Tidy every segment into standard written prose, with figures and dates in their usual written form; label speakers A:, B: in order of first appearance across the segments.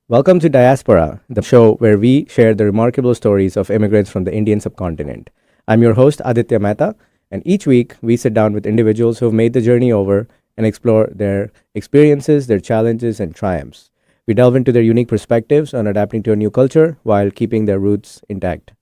A: Welcome to Diasporaa, the show where we share the remarkable stories of immigrants from the Indian subcontinent. I'm your host, Aditya Mehta, and each week we sit down with individuals who have made the journey over and explore their experiences, their challenges, and triumphs. We delve into their unique perspectives on adapting to a new culture while keeping their roots intact.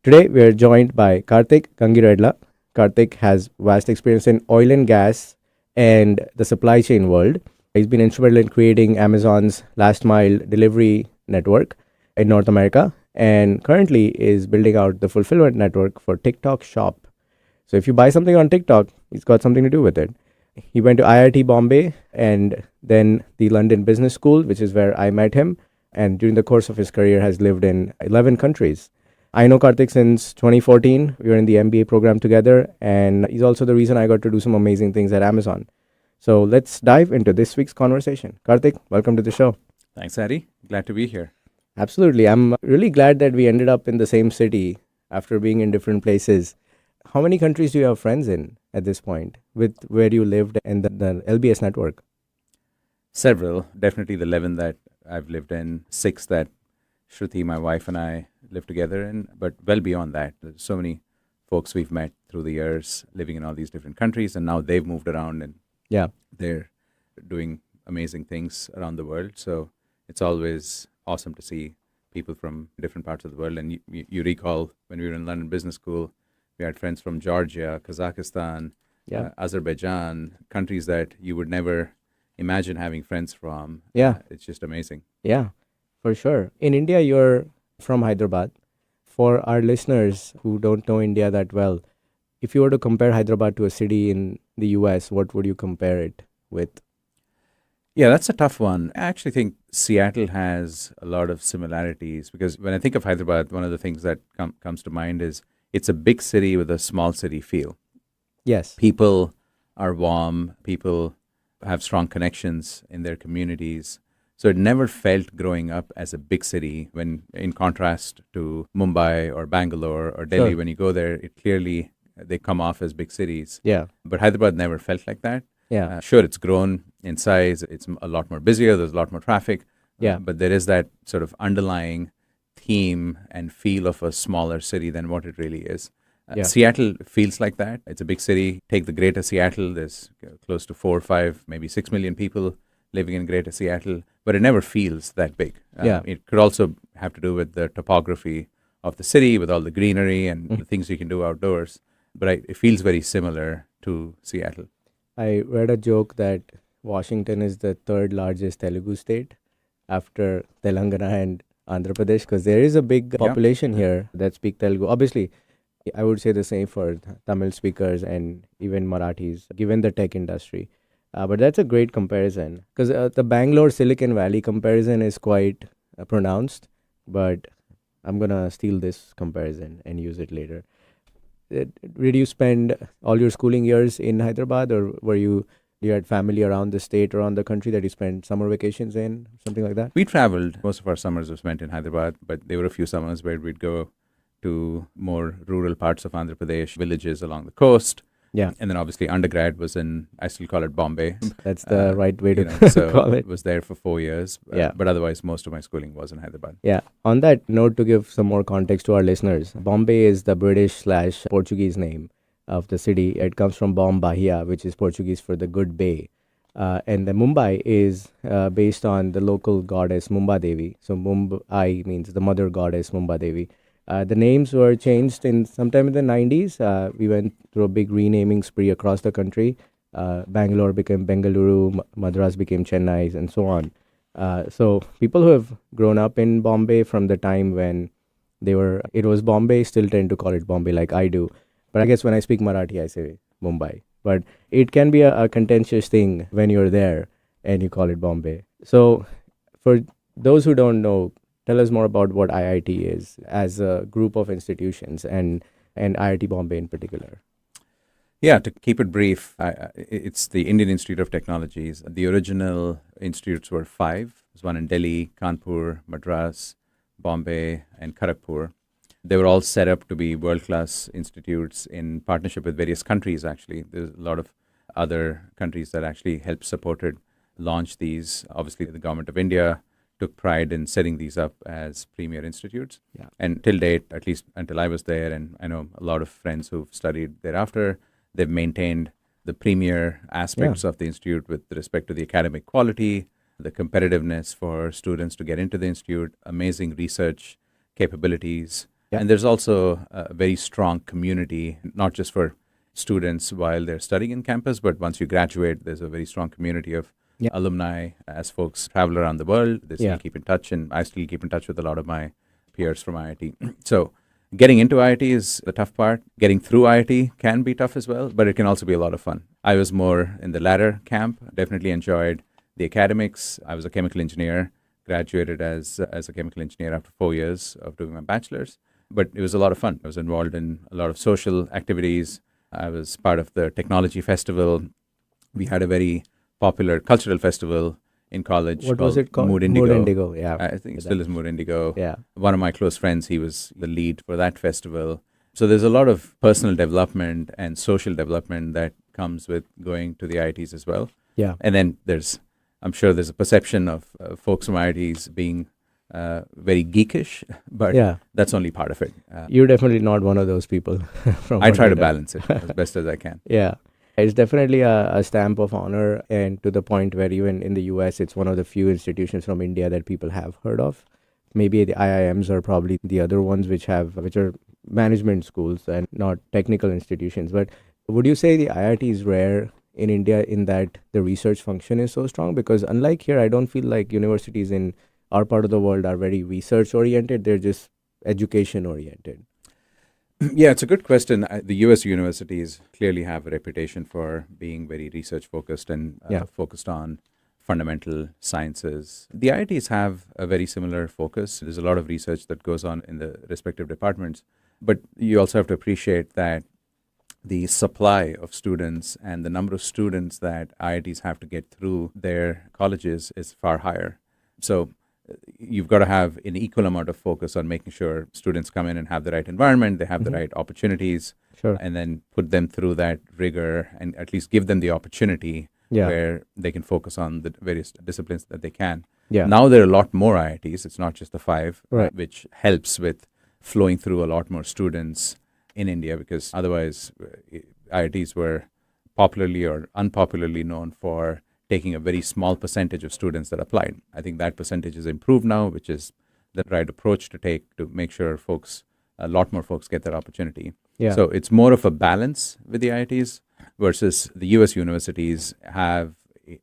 A: Today we are joined by Karthik Kangiredla. Karthik has vast experience in oil and gas and the supply chain world. He's been instrumental in creating Amazon's last mile delivery network in North America and currently is building out the fulfillment network for TikTok Shop. So if you buy something on TikTok, he's got something to do with it. He went to IIT Bombay and then the London Business School, which is where I met him. And during the course of his career has lived in 11 countries. I know Karthik since 2014. We were in the MBA program together, and he's also the reason I got to do some amazing things at Amazon. So let's dive into this week's conversation. Karthik, welcome to the show.
B: Thanks, Adi. Glad to be here.
A: Absolutely. I'm really glad that we ended up in the same city after being in different places. How many countries do you have friends in at this point with where you lived and the LBS network?
B: Several, definitely the 11 that I've lived in, 6 that Shruti, my wife, and I live together in, but well beyond that. There's so many folks we've met through the years living in all these different countries, and now they've moved around and
A: Yeah.
B: they're doing amazing things around the world. So it's always awesome to see people from different parts of the world. And you recall when we were in London Business School, we had friends from Georgia, Kazakhstan,
A: Yeah.
B: Azerbaijan, countries that you would never imagine having friends from.
A: Yeah.
B: It's just amazing.
A: Yeah, for sure. In India, you're from Hyderabad. For our listeners who don't know India that well, if you were to compare Hyderabad to a city in the US, what would you compare it with?
B: Yeah, that's a tough one. I actually think Seattle has a lot of similarities because when I think of Hyderabad, one of the things that comes to mind is it's a big city with a small city feel.
A: Yes.
B: People are warm, people have strong connections in their communities. So it never felt growing up as a big city when, in contrast to Mumbai or Bangalore or Delhi,
A: Sure.
B: when you go there, it clearly they come off as big cities.
A: Yeah.
B: But Hyderabad never felt like that.
A: Yeah.
B: Sure, it's grown in size. It's a lot more busier. There's a lot more traffic.
A: Yeah.
B: But there is that sort of underlying theme and feel of a smaller city than what it really is.
A: Yeah.
B: Seattle feels like that. It's a big city. Take the greater Seattle. There's close to 4 or 5, maybe 6 million people living in greater Seattle, but it never feels that big.
A: Yeah.
B: It could also have to do with the topography of the city, with all the greenery and the things you can do outdoors. But it feels very similar to Seattle.
A: I read a joke that Washington is the third largest Telugu state after Telangana and Andhra Pradesh because there is a big population here that speak Telugu. Obviously, I would say the same for Tamil speakers and even Marathis, given the tech industry. But that's a great comparison because the Bangalore Silicon Valley comparison is quite pronounced, but I'm going to steal this comparison and use it later. Did you spend all your schooling years in Hyderabad or you had family around the state, around the country that you spent summer vacations in, something like that?
B: We traveled. Most of our summers were spent in Hyderabad, but there were a few summers where we'd go to more rural parts of Andhra Pradesh, villages along the coast.
A: Yeah.
B: And then obviously undergrad was I still call it Bombay.
A: That's the right way to
B: so
A: call it.
B: Was there for 4 years.
A: Yeah.
B: But otherwise, most of my schooling was in Hyderabad.
A: Yeah. On that note, to give some more context to our listeners, Bombay is the British/Portuguese name of the city. It comes from Bom Bahia, which is Portuguese for the good bay. And the Mumbai is based on the local goddess Mumba Devi. So Mumbai means the mother goddess Mumba Devi. The names were changed in sometime in the 90s. We went through a big renaming spree across the country. Bangalore became Bengaluru, Madras became Chennai, and so on. So people who have grown up in Bombay from the time when it was Bombay, still tend to call it Bombay like I do. But I guess when I speak Marathi, I say Mumbai. But it can be a contentious thing when you're there and you call it Bombay. So for those who don't know, tell us more about what IIT is as a group of institutions and IIT Bombay in particular.
B: Yeah, to keep it brief, it's the Indian Institute of Technologies. The original institutes were 5. There's one in Delhi, Kanpur, Madras, Bombay, and Kharagpur. They were all set up to be world-class institutes in partnership with various countries, actually. There's a lot of other countries that actually helped supported launch these. Obviously, the government of India took pride in setting these up as premier institutes.
A: Yeah.
B: And till date, at least until I was there, and I know a lot of friends who've studied thereafter, they've maintained the premier aspects of the institute with respect to the academic quality, the competitiveness for students to get into the institute, amazing research capabilities.
A: Yeah.
B: And there's also a very strong community, not just for students while they're studying in campus, but once you graduate, there's a very strong community of alumni as folks travel around the world. They still keep in touch, and I still keep in touch with a lot of my peers from IIT. So getting into IIT is the tough part. Getting through IIT can be tough as well, but it can also be a lot of fun. I was more in the latter camp, definitely enjoyed the academics. I was a chemical engineer, graduated as a chemical engineer after 4 years of doing my bachelor's, but it was a lot of fun. I was involved in a lot of social activities. I was part of the technology festival. We had a very popular cultural festival in college.
A: What was it called?
B: Mood Indigo.
A: Mood Indigo, yeah.
B: I think it still is Mood Indigo.
A: Yeah.
B: One of my close friends, he was the lead for that festival. So there's a lot of personal development and social development that comes with going to the IITs as well.
A: Yeah.
B: And then I'm sure there's a perception of folks from IITs being very geekish, but that's only part of it.
A: You're definitely not one of those people.
B: I try to balance it as best as I can.
A: Yeah. It's definitely a stamp of honor, and to the point where even in the US, it's one of the few institutions from India that people have heard of. Maybe the IIMs are probably the other ones which are management schools and not technical institutions. But would you say the IIT is rare in India in that the research function is so strong? Because unlike here, I don't feel like universities in our part of the world are very research oriented. They're just education oriented.
B: Yeah, it's a good question. The US universities clearly have a reputation for being very research focused and focused on fundamental sciences. The IITs have a very similar focus. There's a lot of research that goes on in the respective departments, but you also have to appreciate that the supply of students and the number of students that IITs have to get through their colleges is far higher. So you've got to have an equal amount of focus on making sure students come in and have the right environment, they have the right opportunities, and then put them through that rigor and at least give them the opportunity where they can focus on the various disciplines that they can. Now there are a lot more IITs. It's not just the 5, which helps with flowing through a lot more students in India, because otherwise IITs were popularly or unpopularly known for taking a very small percentage of students that applied. I think that percentage is improved now, which is the right approach to take to make sure a lot more folks get that opportunity. So it's more of a balance with the IITs versus the US universities have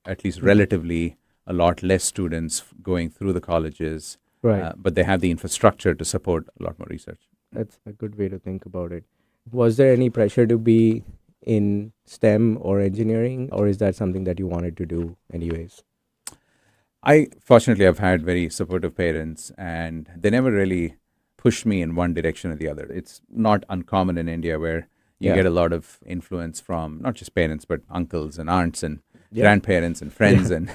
B: at least relatively a lot less students going through the colleges, but they have the infrastructure to support a lot more research.
A: That's a good way to think about it. Was there any pressure to be in STEM or engineering, or is that something that you wanted to do anyways?
B: Fortunately, I've had very supportive parents, and they never really pushed me in one direction or the other. It's not uncommon in India where you get a lot of influence from not just parents, but uncles and aunts and grandparents and friends and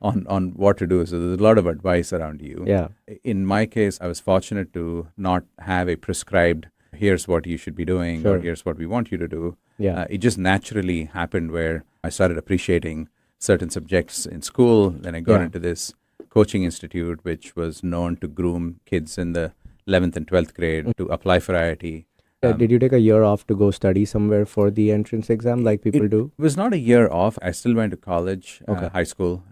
B: on what to do. So there's a lot of advice around you. In my case, I was fortunate to not have a prescribed, here's what you should be doing, or here's what we want you to do. It just naturally happened where I started appreciating certain subjects in school. Then I got into this coaching institute, which was known to groom kids in the 11th and 12th grade to apply for IIT.
A: Did you take a year off to go study somewhere for the entrance exam like people do?
B: It was not a year off. I still went to college, high school,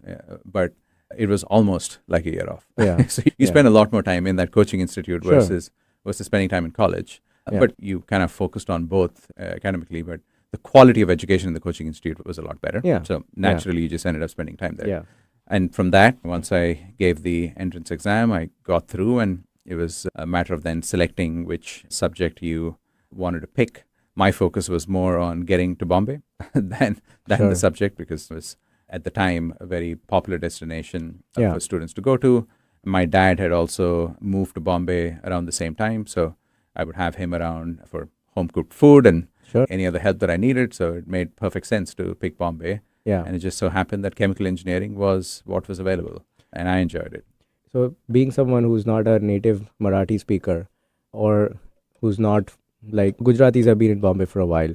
B: but it was almost like a year off. So you spend a lot more time in that coaching institute versus spending time in college. But you kind of focused on both academically, but the quality of education in the coaching institute was a lot better. So naturally, you just ended up spending time there. And from that, once I gave the entrance exam, I got through, and it was a matter of then selecting which subject you wanted to pick. My focus was more on getting to Bombay than the subject, because it was at the time a very popular destination for students to go to. My dad had also moved to Bombay around the same time, so I would have him around for home-cooked food and any other help that I needed. So it made perfect sense to pick Bombay. And it just so happened that chemical engineering was what was available, and I enjoyed it.
A: So being someone who's not a native Marathi speaker, or who's not, like, Gujaratis have been in Bombay for a while,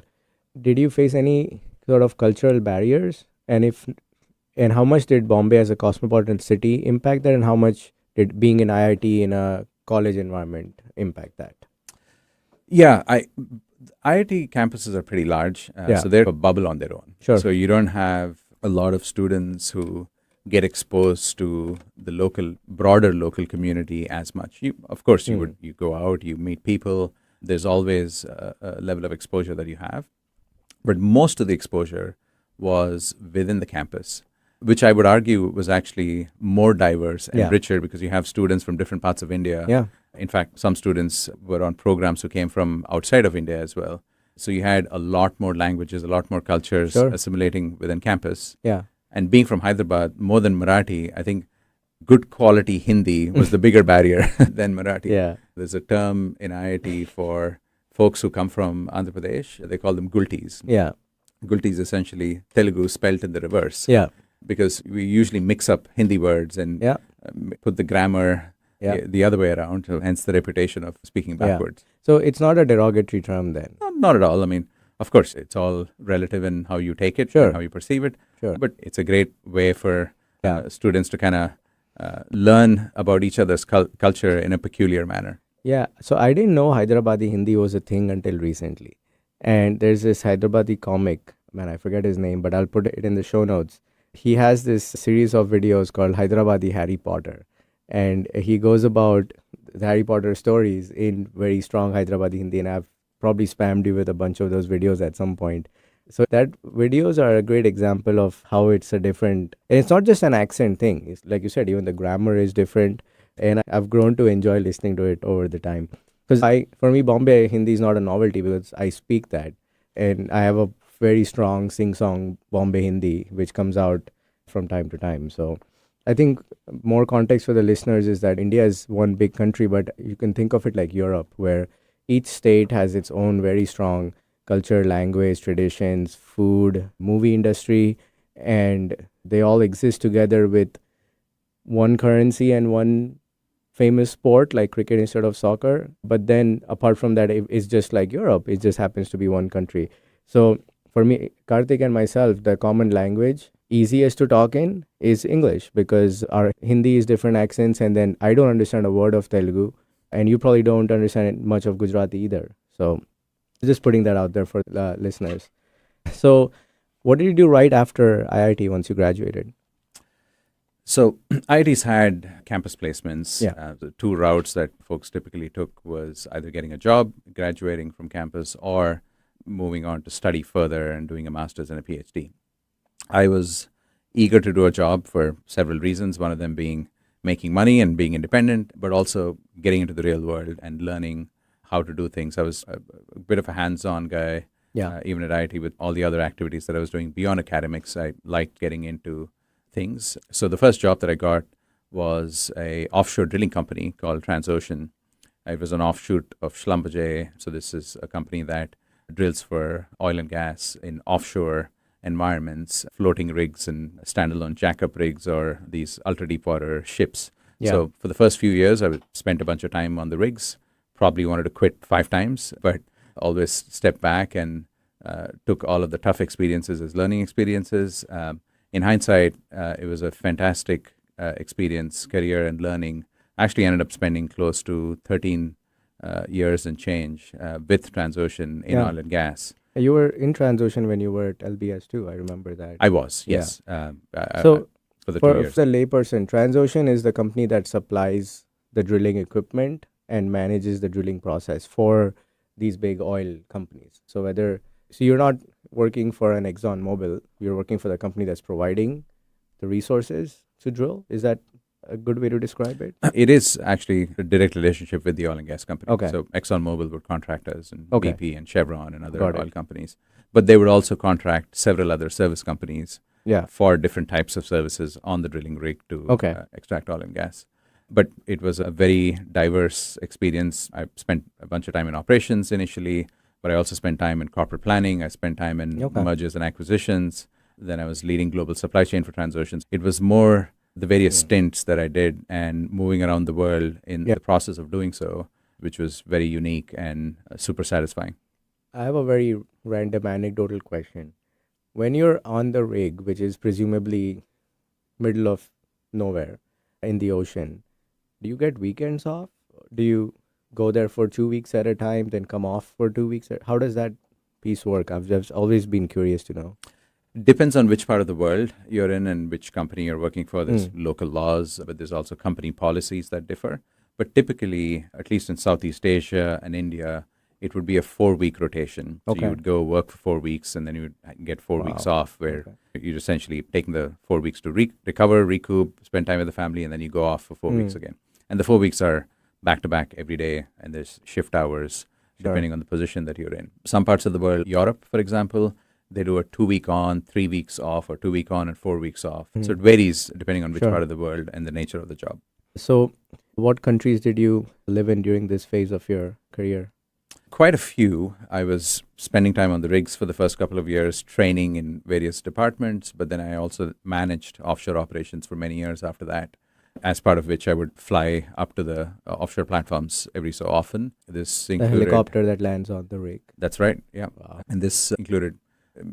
A: did you face any sort of cultural barriers? And if And how much did Bombay as a cosmopolitan city impact that, and how much did being in IIT in a college environment impact that?
B: Yeah, IIT campuses are pretty large,
A: Yeah.
B: so they're a bubble on their own.
A: Sure.
B: So you don't have a lot of students who get exposed to the broader local community as much. Of course, you go out, you meet people. There's always a level of exposure that you have, but most of the exposure was within the campus, which I would argue was actually more diverse and
A: Yeah.
B: richer because you have students from different parts of India.
A: Yeah.
B: In fact, some students were on programs who came from outside of India as well. So you had a lot more languages, a lot more cultures
A: Sure.
B: assimilating within campus.
A: Yeah.
B: And being from Hyderabad, more than Marathi, I think good quality Hindi was the bigger barrier than Marathi.
A: Yeah.
B: There's a term in IIT for folks who come from Andhra Pradesh. They call them gultis.
A: Yeah.
B: Gulti is essentially Telugu spelt in the reverse.
A: Yeah.
B: Because we usually mix up Hindi words and
A: Yeah.
B: put the grammar
A: Yeah.
B: the other way around, so hence the reputation of speaking
A: Yeah.
B: backwards.
A: So it's not a derogatory term then.
B: Not at all. I mean, of course, it's all relative in how you take it
A: Sure.
B: and how you perceive it.
A: Sure.
B: But it's a great way for
A: Yeah.
B: students to kind of learn about each other's culture in a peculiar manner.
A: Yeah. So I didn't know Hyderabadi Hindi was a thing until recently. And there's this Hyderabadi comic, man, I forget his name, but I'll put it in the show notes. He has this series of videos called Hyderabadi Harry Potter. And he goes about the Harry Potter stories in very strong Hyderabadi Hindi. And I've probably spammed you with a bunch of those videos at some point. So that videos are a great example of how it's a different, and it's not just an accent thing. It's like you said, even the grammar is different. And I've grown to enjoy listening to it over the time. Because for me, Bombay Hindi is not a novelty because I speak that. And I have a very strong sing-song Bombay Hindi, which comes out from time to time. So I think more context for the listeners is that India is one big country, but you can think of it like Europe, where each state has its own very strong culture, language, traditions, food, movie industry, and they all exist together with one currency and one famous sport like cricket instead of soccer. But then apart from that, it's just like Europe. It just happens to be one country. So for me, Karthik and myself, the common language easiest to talk in is English because our Hindi is different accents, and then I don't understand a word of Telugu, and you probably don't understand much of Gujarati either. So just putting that out there for the listeners. So what did you do right after IIT once you graduated?
B: So IITs had campus placements.
A: Yeah.
B: The two routes that folks typically took was either getting a job, graduating from campus, or moving on to study further and doing a master's and a PhD. I was eager to do a job for several reasons, one of them being making money and being independent, but also getting into the real world and learning how to do things. I was a bit of a hands-on guy, even at IIT with all the other activities that I was doing beyond academics. I liked getting into things. So the first job that I got was a offshore drilling company called Transocean. It was an offshoot of Schlumberger. So this is a company that drills for oil and gas in offshore environments, floating rigs and standalone jackup rigs or these ultra-deepwater ships.
A: Yeah.
B: So for the first few years, I spent a bunch of time on the rigs, probably wanted to quit 5 times, but always stepped back and took all of the tough experiences as learning experiences. In hindsight, it was a fantastic experience, career and learning. I actually ended up spending close to 13 years and change with Transocean in oil and gas.
A: You were in Transocean when you were at LBS too. I remember that.
B: I was, yes.
A: So
B: for the 2
A: for
B: years.
A: the layperson, Transocean is the company that supplies the drilling equipment and manages the drilling process for these big oil companies. So you're not working for an Exxon Mobil, you're working for the company that's providing the resources to drill. Is that a good way to describe it?
B: It is actually a direct relationship with the oil and gas company.
A: Okay.
B: So ExxonMobil would contract us, and
A: Okay.
B: BP and Chevron and other
A: Got
B: oil
A: it.
B: companies. But they would also contract several other service companies
A: Yeah.
B: for different types of services on the drilling rig to
A: Okay.
B: extract oil and gas. But it was a very diverse experience. I spent a bunch of time in operations initially, but I also spent time in corporate planning. I spent time in
A: Okay.
B: mergers and acquisitions. Then I was leading global supply chain for Transocean. It was more the various stints that I did and moving around the world in the process of doing so, which was very unique and super satisfying.
A: I have a very random anecdotal question. When you're on the rig, which is presumably middle of nowhere in the ocean. Do you get weekends off? Do you go there for 2 weeks at a time, then come off for 2 weeks? How does that piece work? I've just always been curious to know.
B: Depends on which part of the world you're in and which company you're working for. There's local laws, but there's also company policies that differ. But typically, at least in Southeast Asia and India, it would be a 4-week rotation. So
A: Okay.
B: you would go work for 4 weeks and then you would get 4 weeks
A: Wow.
B: off where you're essentially taking the 4 weeks to recover, recoup, spend time with the family, and then you go off for 4 weeks again. And the 4 weeks are back to back every day, and there's shift hours depending on the position that you're in. Some parts of the world, Europe, for example, they do a 2-week on, 3 weeks off, or 2-week on and 4 weeks off. So it varies depending on which part of the world and the nature of the job.
A: So, what countries did you live in during this phase of your career?
B: Quite a few. I was spending time on the rigs for the first couple of years, training in various departments, but then I also managed offshore operations for many years after that, as part of which I would fly up to the offshore platforms every so often. This
A: The
B: included
A: helicopter that lands on the rig.
B: That's right, yeah.
A: Wow.
B: And this included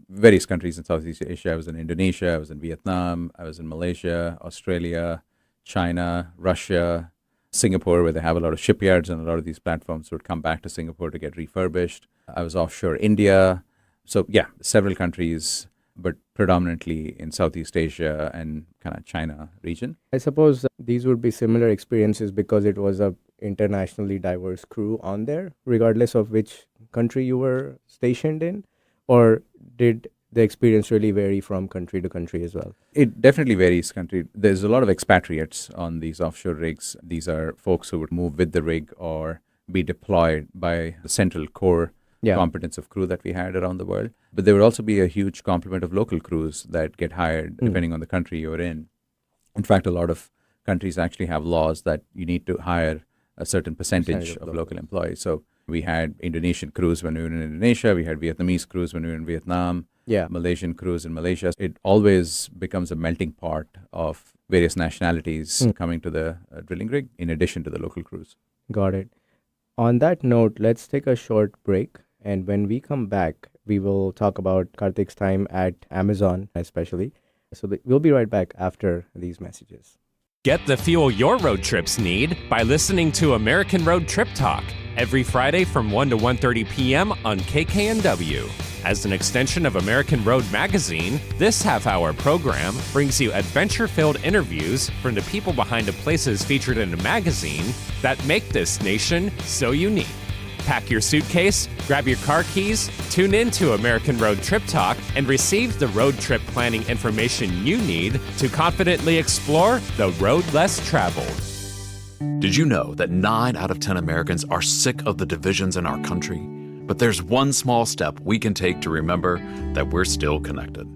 B: various countries in Southeast Asia. I was in Indonesia, I was in Vietnam, I was in Malaysia, Australia, China, Russia, Singapore, where they have a lot of shipyards, and a lot of these platforms would come back to Singapore to get refurbished. I was offshore India. So, yeah, several countries, but predominantly in Southeast Asia and kind of China region.
A: I suppose these would be similar experiences because it was a internationally diverse crew on there, regardless of which country you were stationed in, or did the experience really vary from country to country as well?
B: It definitely varies country. There's a lot of expatriates on these offshore rigs. These are folks who would move with the rig or be deployed by the central core competence of crew that we had around the world. But there would also be a huge complement of local crews that get hired depending on the country you're in. In fact, a lot of countries actually have laws that you need to hire a certain percentage of local employees. So we had Indonesian crews when we were in Indonesia. We had Vietnamese crews when we were in Vietnam. Malaysian crews in Malaysia. It always becomes a melting pot of various nationalities coming to the drilling rig in addition to the local crews.
A: Got it. On that note, let's take a short break. And when we come back, we will talk about Karthik's time at Amazon especially. So we'll be right back after these messages.
C: Get the fuel your road trips need by listening to American Road Trip Talk every Friday from 1 to 1:30 p.m. on KKNW. As an extension of American Road Magazine, this half-hour program brings you adventure-filled interviews from the people behind the places featured in the magazine that make this nation so unique. Pack your suitcase, grab your car keys, tune in to American Road Trip Talk, and receive the road trip planning information you need to confidently explore the road less traveled.
D: Did you know that 9 out of 10 Americans are sick of the divisions in our country? But there's one small step we can take to remember that we're still connected.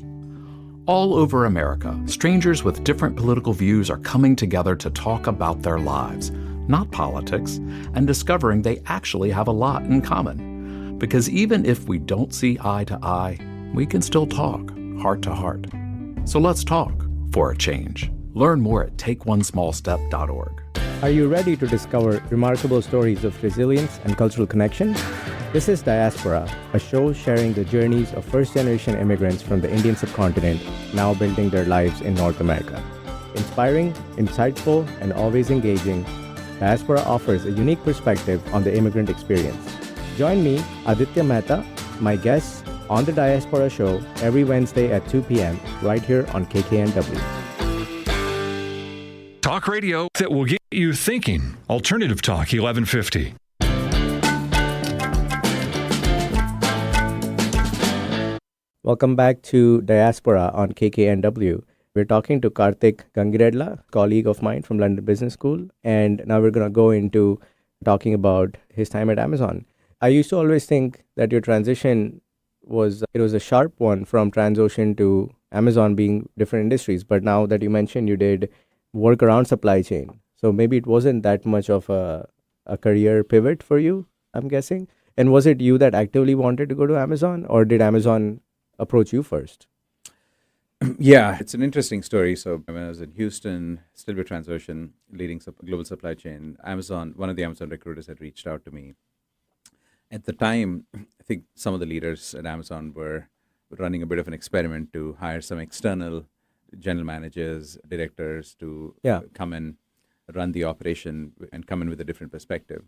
D: All over America, strangers with different political views are coming together to talk about their lives, not politics, and discovering they actually have a lot in common. Because even if we don't see eye to eye, we can still talk heart to heart. So let's talk for a change. Learn more at takeonesmallstep.org.
A: Are you ready to discover remarkable stories of resilience and cultural connection? This is Diasporaa, a show sharing the journeys of first-generation immigrants from the Indian subcontinent now building their lives in North America. Inspiring, insightful, and always engaging, Diasporaa offers a unique perspective on the immigrant experience. Join me, Aditya Mehta, my guests, on the Diasporaa Show every Wednesday at 2 p.m. right here on KKNW.
E: Talk radio that will get you thinking. Alternative Talk 1150.
A: Welcome back to Diasporaa on KKNW. We're talking to Karthik Gangiredla, colleague of mine from London Business School, and now we're going to go into talking about his time at Amazon. I used to always think that your transition was a sharp one from Transocean to Amazon being different industries, but now that you mentioned you did work around supply chain, so maybe it wasn't that much of a career pivot for you, I'm guessing. And was it you that actively wanted to go to Amazon, or did Amazon approach you first?
B: Yeah, it's an interesting story. So when I was in Houston, still with Transocean, leading global supply chain, one of the Amazon recruiters had reached out to me. At the time, I think some of the leaders at Amazon were running a bit of an experiment to hire some external general managers, directors to
A: Yeah.
B: come and run the operation and come in with a different perspective.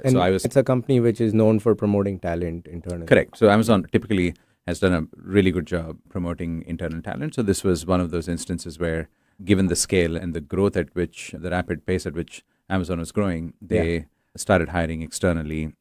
A: And
B: So I was
A: it's a company which is known for promoting talent internally.
B: correct. So Amazon typically has done a really good job promoting internal talent. So this was one of those instances where, given the scale and the growth at which, the rapid pace at which Amazon was growing, they started hiring externally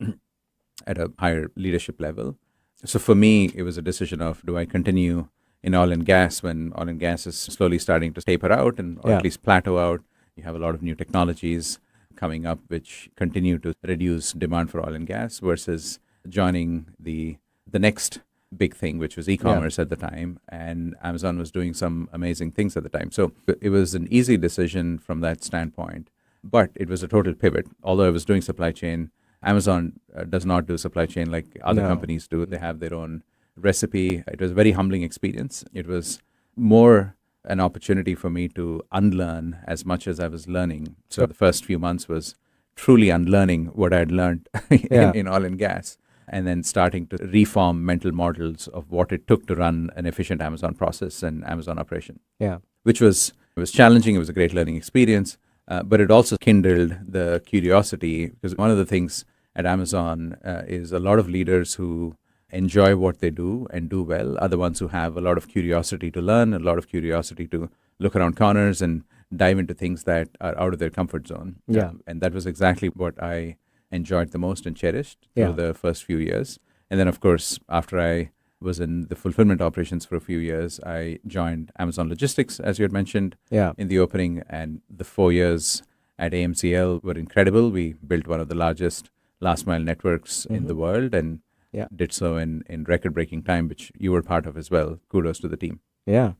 B: at a higher leadership level. So for me, it was a decision of, do I continue in oil and gas when oil and gas is slowly starting to taper out or
A: Yeah.
B: at least plateau out? You have a lot of new technologies coming up which continue to reduce demand for oil and gas, versus joining the next big thing, which was e-commerce at the time, and Amazon was doing some amazing things at the time. So it was an easy decision from that standpoint, but it was a total pivot. Although I was doing supply chain, Amazon does not do supply chain like other
A: No.
B: companies do. They have their own recipe. It was a very humbling experience. It was more an opportunity for me to unlearn as much as I was learning. So the first few months was truly unlearning what I had learned
A: Yeah.
B: in oil and gas, and then starting to reform mental models of what it took to run an efficient Amazon process and Amazon operation,
A: Yeah.
B: which was challenging. It was a great learning experience, but it also kindled the curiosity, because one of the things at Amazon is a lot of leaders who enjoy what they do and do well are the ones who have a lot of curiosity to learn, a lot of curiosity to look around corners and dive into things that are out of their comfort zone.
A: Yeah.
B: And that was exactly what I enjoyed the most and cherished
A: Yeah.
B: through the first few years. And then, of course, after I was in the fulfillment operations for a few years, I joined Amazon Logistics, as you had mentioned
A: Yeah.
B: in the opening. And the 4 years at AMCL were incredible. We built one of the largest last mile networks in the world, and
A: Yeah.
B: did so in record-breaking time, which you were part of as well. Kudos to the team.
A: Yeah.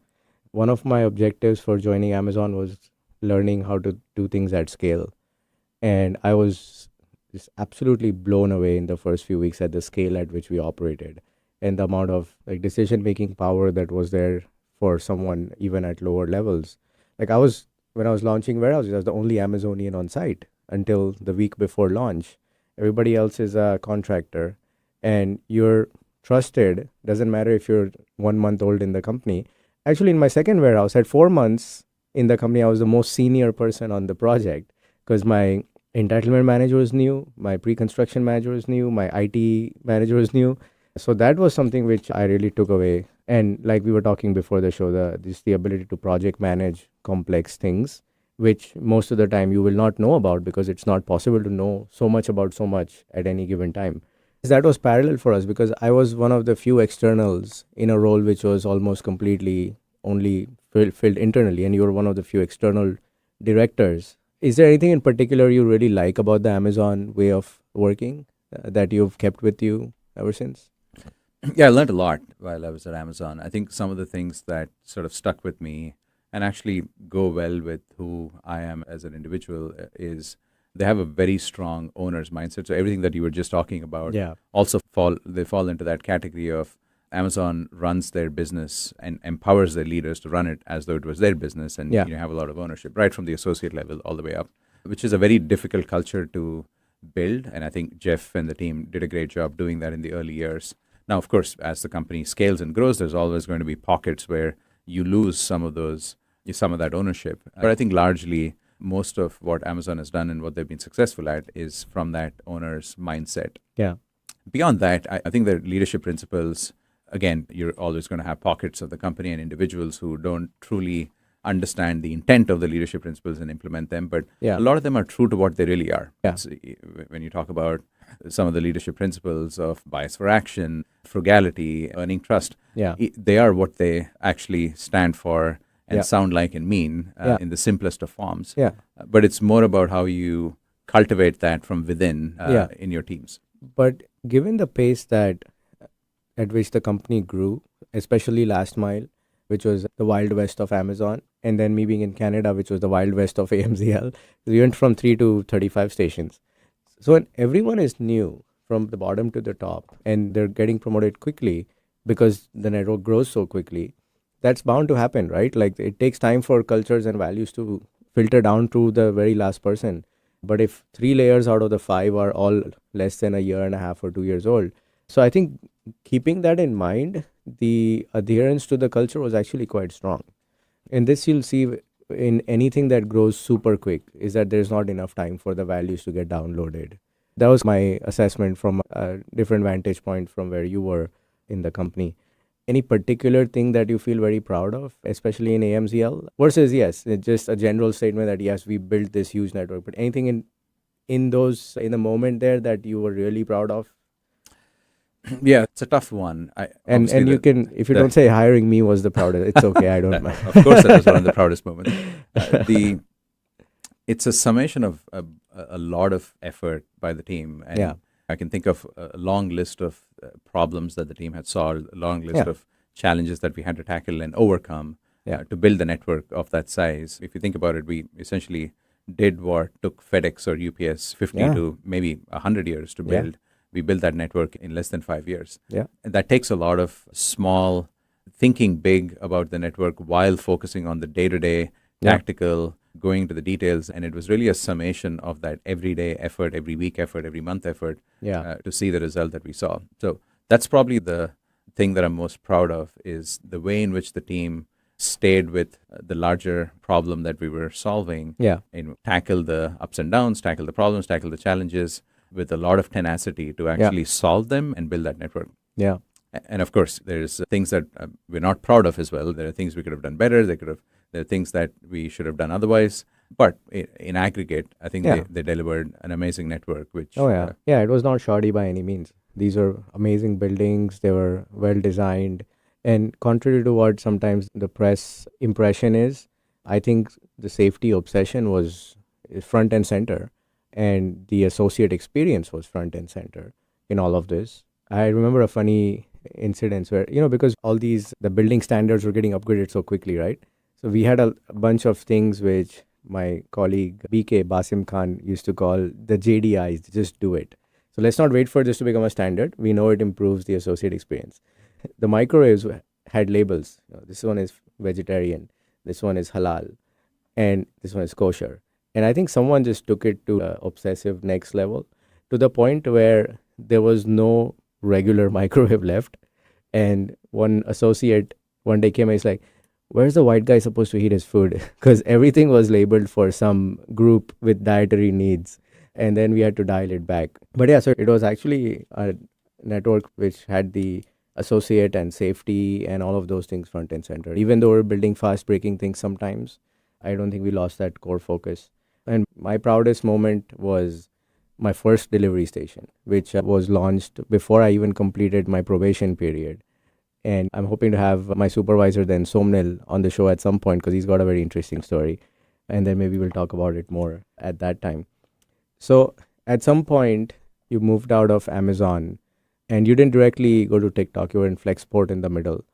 A: One of my objectives for joining Amazon was learning how to do things at scale. And I was just absolutely blown away in the first few weeks at the scale at which we operated and the amount of like decision-making power that was there for someone even at lower levels. Like when I was launching warehouses, I was the only Amazonian on site until the week before launch. Everybody else is a contractor, and you're trusted. Doesn't matter if you're 1 month old in the company. Actually, in my second warehouse, at 4 months in the company, I was the most senior person on the project because my entitlement manager was new, my pre-construction manager was new, my IT manager was new. So that was something which I really took away. And like we were talking before the show, the ability to project manage complex things, which most of the time you will not know about because it's not possible to know so much about so much at any given time. That was parallel for us because I was one of the few externals in a role which was almost completely only filled internally, and you were one of the few external directors. Is there anything in particular you really like about the Amazon way of working that you've kept with you ever since?
B: Yeah, I learned a lot while I was at Amazon. I think some of the things that sort of stuck with me and actually go well with who I am as an individual is they have a very strong owner's mindset. So everything that you were just talking about
A: Yeah.
B: also fall into that category of Amazon runs their business and empowers their leaders to run it as though it was their business, and
A: Yeah.
B: you have a lot of ownership right from the associate level all the way up, which is a very difficult culture to build. And I think Jeff and the team did a great job doing that in the early years. Now, of course, as the company scales and grows, there's always going to be pockets where you lose some of that ownership. But I think largely most of what Amazon has done and what they've been successful at is from that owner's mindset.
A: Yeah.
B: Beyond that, I think the leadership principles, again, you're always going to have pockets of the company and individuals who don't truly understand the intent of the leadership principles and implement them. But
A: Yeah.
B: a lot of them are true to what they really are.
A: Yeah.
B: When you talk about some of the leadership principles of bias for action, frugality, earning trust,
A: Yeah.
B: they are what they actually stand for and
A: Yeah.
B: sound like and mean
A: Yeah.
B: in the simplest of forms.
A: Yeah.
B: But it's more about how you cultivate that from within
A: Yeah.
B: in your teams.
A: But given the pace at which the company grew, especially last mile, which was the wild west of Amazon, and then me being in Canada, which was the wild west of AMZL, we went from 3 to 35 stations. So when everyone is new from the bottom to the top and they're getting promoted quickly because the network grows so quickly, that's bound to happen, right? Like it takes time for cultures and values to filter down to the very last person. But if 3 layers out of the 5 are all less than a year and a half or 2 years old, so I think keeping that in mind, the adherence to the culture was actually quite strong. And this you'll see in anything that grows super quick is that there's not enough time for the values to get downloaded. That was my assessment from a different vantage point from where you were in the company. Any particular thing that you feel very proud of, especially in AMZL? Versus, yes, it's just a general statement that, yes, we built this huge network. But anything in the moment there that you were really proud of?
B: Yeah, it's a tough one.
A: And you can, if you don't say hiring me was the proudest, it's okay. I don't mind.
B: Of course, that was one of the proudest moments. It's a summation of a lot of effort by the team. And
A: Yeah.
B: I can think of a long list of problems that the team had solved, a long list of challenges that we had to tackle and overcome to build the network of that size. If you think about it, we essentially did what took FedEx or UPS 50 to maybe 100 years to build. We built that network in less than 5 years.
A: Yeah.
B: And that takes a lot of small thinking big about the network while focusing on the day-to-day tactical, going to the details. And it was really a summation of that everyday effort, every week effort, every month effort to see the result that we saw. So that's probably the thing that I'm most proud of, is the way in which the team stayed with the larger problem that we were solving and tackle the ups and downs, tackle the problems, tackle the challenges with a lot of tenacity to actually solve them and build that network.
A: Yeah.
B: And of course, there's things that we're not proud of as well. There are things we could have done better. There are things that we should have done otherwise. But in aggregate, I think they delivered an amazing network. Which
A: it was not shoddy by any means. These were amazing buildings. They were well designed. And contrary to what sometimes the press impression is, I think the safety obsession was front and center. And the associate experience was front and center in all of this. I remember a funny incident where, because all the building standards were getting upgraded so quickly, right? So we had a bunch of things which my colleague BK Basim Khan used to call the JDIs, just do it. So let's not wait for this to become a standard. We know it improves the associate experience. The microwaves had labels. This one is vegetarian, this one is halal, and this one is kosher. And I think someone just took it to obsessive next level, to the point where there was no regular microwave left. And one associate one day came and he's like, where's the white guy supposed to eat his food? Because everything was labeled for some group with dietary needs. And then we had to dial it back. But yeah, so it was actually a network which had the associate and safety and all of those things front and center. Even though we're building fast breaking things sometimes, I don't think we lost that core focus. And my proudest moment was my first delivery station, which was launched before I even completed my probation period. And I'm hoping to have my supervisor then, Somnil, on the show at some point because he's got a very interesting story. And then maybe we'll talk about it more at that time. So at some point, you moved out of Amazon and you didn't directly go to TikTok. You were in Flexport in the middle.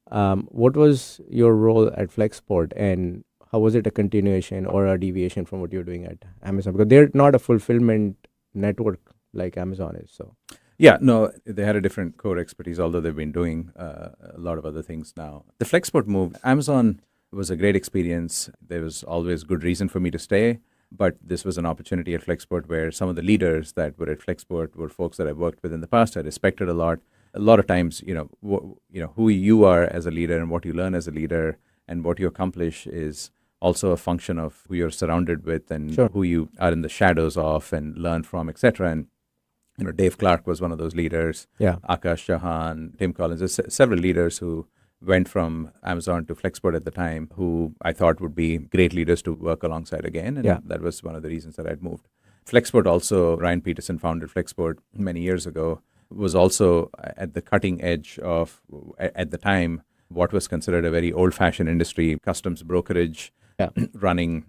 A: What was your role at Flexport, and how was it a continuation or a deviation from what you're doing at Amazon? Because they're not a fulfillment network like Amazon is. So,
B: yeah, no, they had a different core expertise, although they've been doing a lot of other things now. The Flexport move, Amazon was a great experience. There was always good reason for me to stay, but this was an opportunity at Flexport where some of the leaders that were at Flexport were folks that I've worked with in the past. I respected a lot. A lot of times, who you are as a leader and what you learn as a leader and what you accomplish is also a function of who you're surrounded with and who you are in the shadows of and learn from, etc. And Dave Clark was one of those leaders.
A: Yeah.
B: Akash Chauhan, Tim Collins. There's several leaders who went from Amazon to Flexport at the time who I thought would be great leaders to work alongside again. And that was one of the reasons that I'd moved. Flexport also, Ryan Peterson founded Flexport many years ago, was also at the cutting edge of, at the time, what was considered a very old-fashioned industry, customs brokerage, running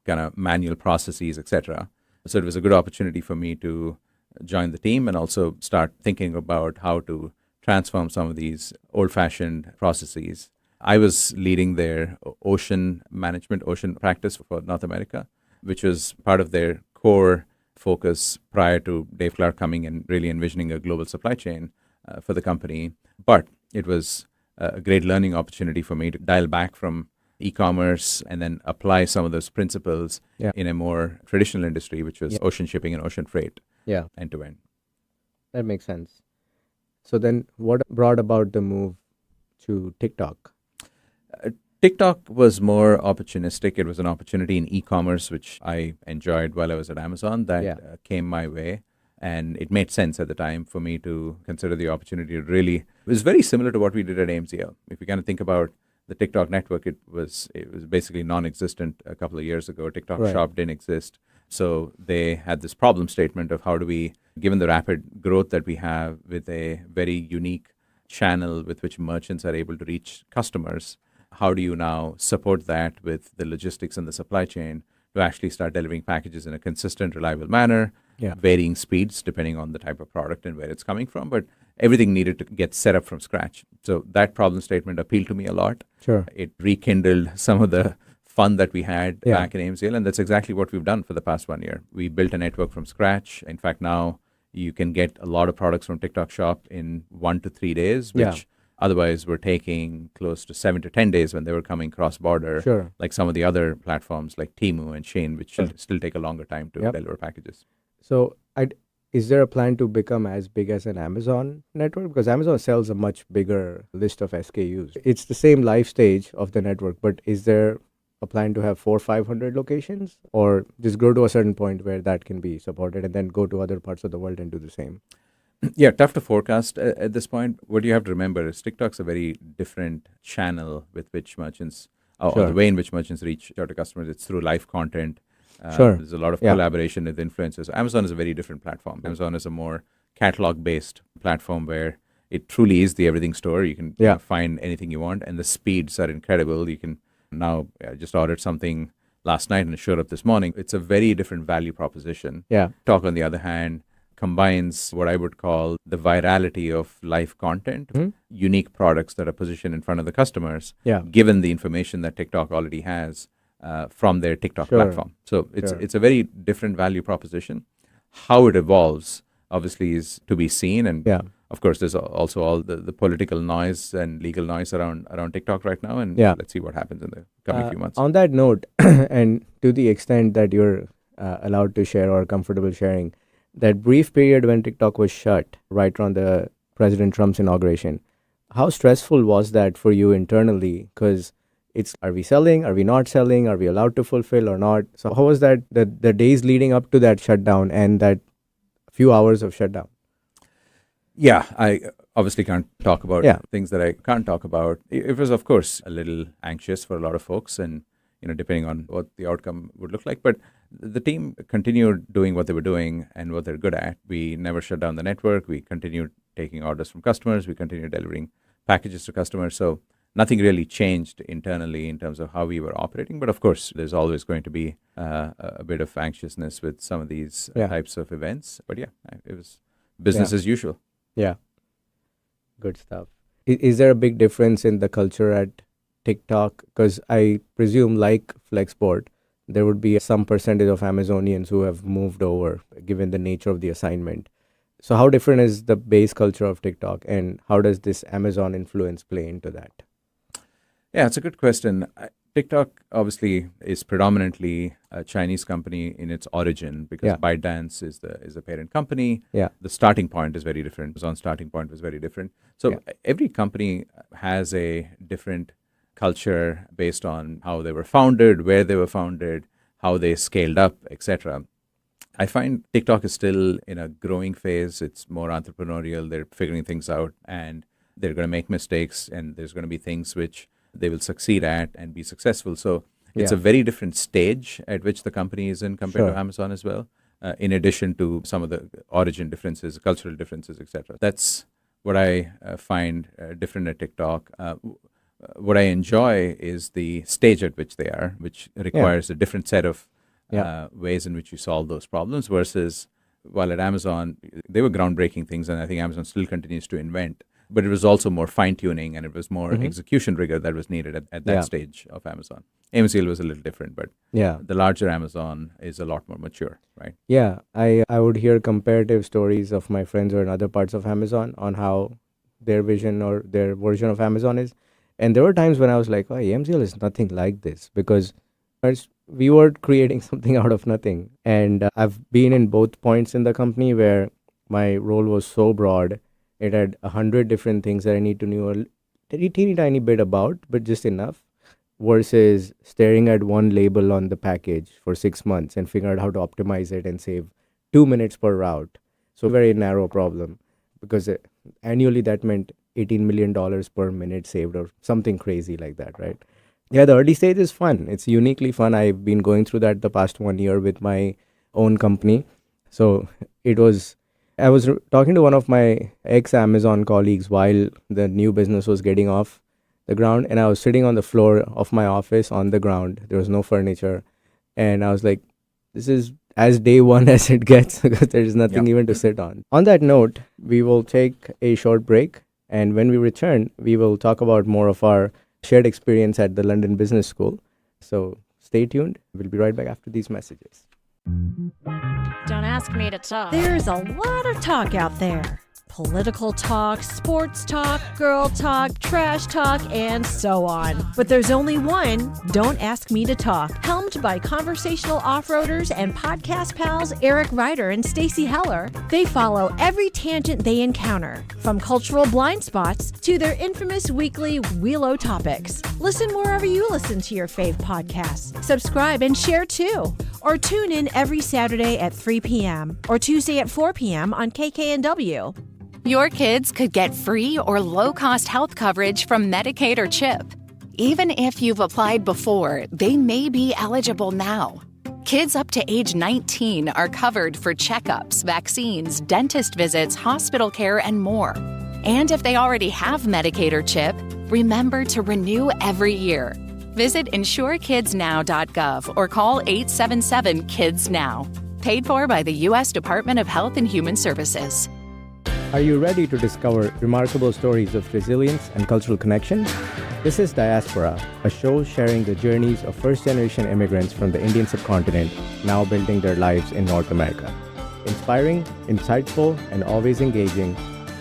B: kind of manual processes, etc. So it was a good opportunity for me to join the team and also start thinking about how to transform some of these old-fashioned processes. I was leading their ocean practice for North America, which was part of their core focus prior to Dave Clark coming and really envisioning a global supply chain for the company. But it was a great learning opportunity for me to dial back from e-commerce and then apply some of those principles in a more traditional industry, which was ocean shipping and ocean freight end to end.
A: That makes sense. So then what brought about the move to TikTok?
B: TikTok was more opportunistic. It was an opportunity in e-commerce, which I enjoyed while I was at Amazon, that came my way. And it made sense at the time for me to consider the opportunity to really, it was very similar to what we did at AMZL. If you kind of think about the TikTok network, it was basically non-existent a couple of years ago. TikTok Shop didn't exist. So they had this problem statement of how do we, given the rapid growth that we have with a very unique channel with which merchants are able to reach customers, how do you now support that with the logistics and the supply chain to actually start delivering packages in a consistent, reliable manner, varying speeds depending on the type of product and where it's coming from, but everything needed to get set up from scratch. So that problem statement appealed to me a lot.
A: Sure.
B: It rekindled some of the fun that we had back in AMZL, and that's exactly what we've done for the past 1 year. We built a network from scratch. In fact, now you can get a lot of products from TikTok Shop in 1 to 3 days, which otherwise were taking close to 7 to 10 days when they were coming cross-border, like some of the other platforms like Temu and Shein, which still take a longer time to deliver packages.
A: So is there a plan to become as big as an Amazon network? Because Amazon sells a much bigger list of SKUs. It's the same life stage of the network, but is there a plan to have 400 or 500 locations, or just grow to a certain point where that can be supported and then go to other parts of the world and do the same?
B: Yeah, tough to forecast at this point. What you have to remember is TikTok's a very different channel with which merchants, or the way in which merchants reach out to customers. It's through live content. There's a lot of collaboration with influencers. Amazon is a very different platform. Amazon is a more catalog-based platform where it truly is the everything store. You can find anything you want, and the speeds are incredible. You can now just ordered something last night and it showed up this morning. It's a very different value proposition. TikTok, on the other hand, combines what I would call the virality of live content, unique products that are positioned in front of the customers, given the information that TikTok already has from their TikTok platform. So it's a very different value proposition. How it evolves, obviously, is to be seen. And of course, there's also all the political noise and legal noise around TikTok right now. And let's see what happens in the coming few months.
A: On that note, and to the extent that you're allowed to share or comfortable sharing, that brief period when TikTok was shut right around the President Trump's inauguration, how stressful was that for you internally? Because are we selling? Are we not selling? Are we allowed to fulfill or not? So how was that, the days leading up to that shutdown and that few hours of shutdown?
B: Yeah, I obviously can't talk about things that I can't talk about. It was, of course, a little anxious for a lot of folks, and depending on what the outcome would look like. But the team continued doing what they were doing and what they're good at. We never shut down the network. We continued taking orders from customers. We continued delivering packages to customers. So nothing really changed internally in terms of how we were operating. But of course, there's always going to be a bit of anxiousness with some of these types of events. But yeah, it was business as usual.
A: Yeah. Good stuff. Is there a big difference in the culture at TikTok? Because I presume, like Flexport, there would be some percentage of Amazonians who have moved over, given the nature of the assignment. So how different is the base culture of TikTok, and how does this Amazon influence play into that?
B: Yeah, it's a good question. TikTok obviously is predominantly a Chinese company in its origin, because ByteDance is the parent company. The starting point is very different. Amazon's starting point was very different. So every company has a different culture based on how they were founded, where they were founded, how they scaled up, etc. I find TikTok is still in a growing phase. It's more entrepreneurial. They're figuring things out, and they're going to make mistakes, and there's going to be things which they will succeed at and be successful. So it's a very different stage at which the company is in compared to Amazon as well, in addition to some of the origin differences, cultural differences, etc. That's what I find different at TikTok. What I enjoy is the stage at which they are, which requires a different set of ways in which you solve those problems, versus while at Amazon, they were groundbreaking things, and I think Amazon still continues to invent. But it was also more fine-tuning, and it was more execution rigor that was needed at that stage of Amazon. AMZL was a little different, but the larger Amazon is a lot more mature, right? Yeah,
A: I would hear comparative stories of my friends who are in other parts of Amazon on how their vision or their version of Amazon is. And there were times when I was like, oh, AMZL is nothing like this, because we were creating something out of nothing. And I've been in both points in the company where my role was so broad. It had 100 different things that I need to know a teeny tiny bit about, but just enough. versus staring at one label on the package for 6 months and figure out how to optimize it and save 2 minutes per route. So very narrow problem because annually that meant $18 million per minute saved or something crazy like that, right? Yeah, the early stage is fun. It's uniquely fun. I've been going through that the past 1 year with my own company. So I was talking to one of my ex-Amazon colleagues while the new business was getting off the ground, and I was sitting on the floor of my office on the ground. There was no furniture. And I was like, this is as day one as it gets because there's nothing even to sit on. On that note, we will take a short break. And when we return, we will talk about more of our shared experience at the London Business School. So stay tuned. We'll be right back after these messages.
F: Don't ask me to talk.
G: There's a lot of talk out there. Political talk, sports talk, girl talk, trash talk, and so on. But there's only one, Don't Ask Me to Talk, helmed by conversational off-roaders and podcast pals Eric Ryder and Stacey Heller. They follow every tangent they encounter, from cultural blind spots to their infamous weekly Wheelo topics. Listen wherever you listen to your fave podcasts. Subscribe and share too. Or tune in every Saturday at 3 p.m. or Tuesday at 4 p.m. on KKNW.
H: Your kids could get free or low-cost health coverage from Medicaid or CHIP. Even if you've applied before, they may be eligible now. Kids up to age 19 are covered for checkups, vaccines, dentist visits, hospital care, and more. And if they already have Medicaid or CHIP, remember to renew every year. Visit insurekidsnow.gov or call 877-KIDS-NOW. Paid for by the U.S. Department of Health and Human Services.
A: Are you ready to discover remarkable stories of resilience and cultural connection? This is Diasporaa, a show sharing the journeys of first-generation immigrants from the Indian subcontinent now building their lives in North America. Inspiring, insightful, and always engaging,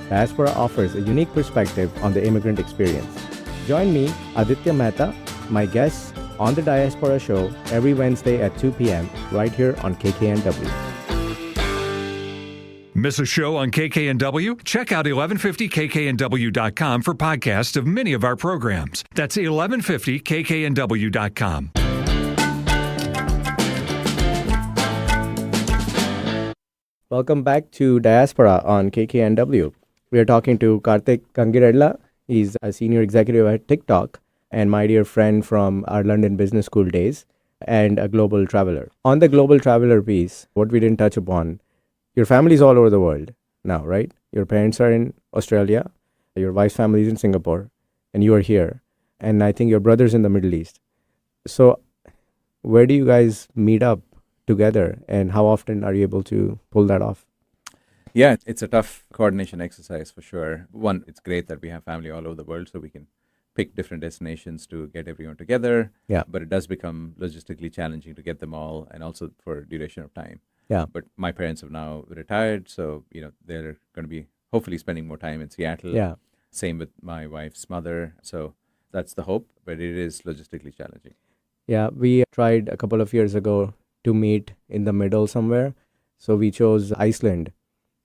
A: Diasporaa offers a unique perspective on the immigrant experience. Join me, Aditya Mehta, my guests, on the Diasporaa Show every Wednesday at 2 p.m. right here on KKNW.
E: Miss a show on KKNW? Check out 1150kknw.com for podcasts of many of our programs. That's 1150kknw.com.
A: Welcome back to Diasporaa on KKNW. We are talking to Karthik Kangiredla. He's a senior executive at TikTok and my dear friend from our London Business School days and a global traveler. On the global traveler piece, what we didn't touch upon, your family's all over the world now, right? Your parents are in Australia, your wife's family is in Singapore, and you are here. And I think your brother's in the Middle East. So where do you guys meet up together and how often are you able to pull that off?
B: Yeah, it's a tough coordination exercise for sure. One, it's great that we have family all over the world so we can pick different destinations to get everyone together.
A: Yeah.
B: But it does become logistically challenging to get them all and also for duration of time.
A: Yeah.
B: But my parents have now retired, so they're going to be hopefully spending more time in Seattle.
A: Yeah.
B: Same with my wife's mother. So that's the hope, but it is logistically challenging.
A: Yeah, we tried a couple of years ago to meet in the middle somewhere. So we chose Iceland.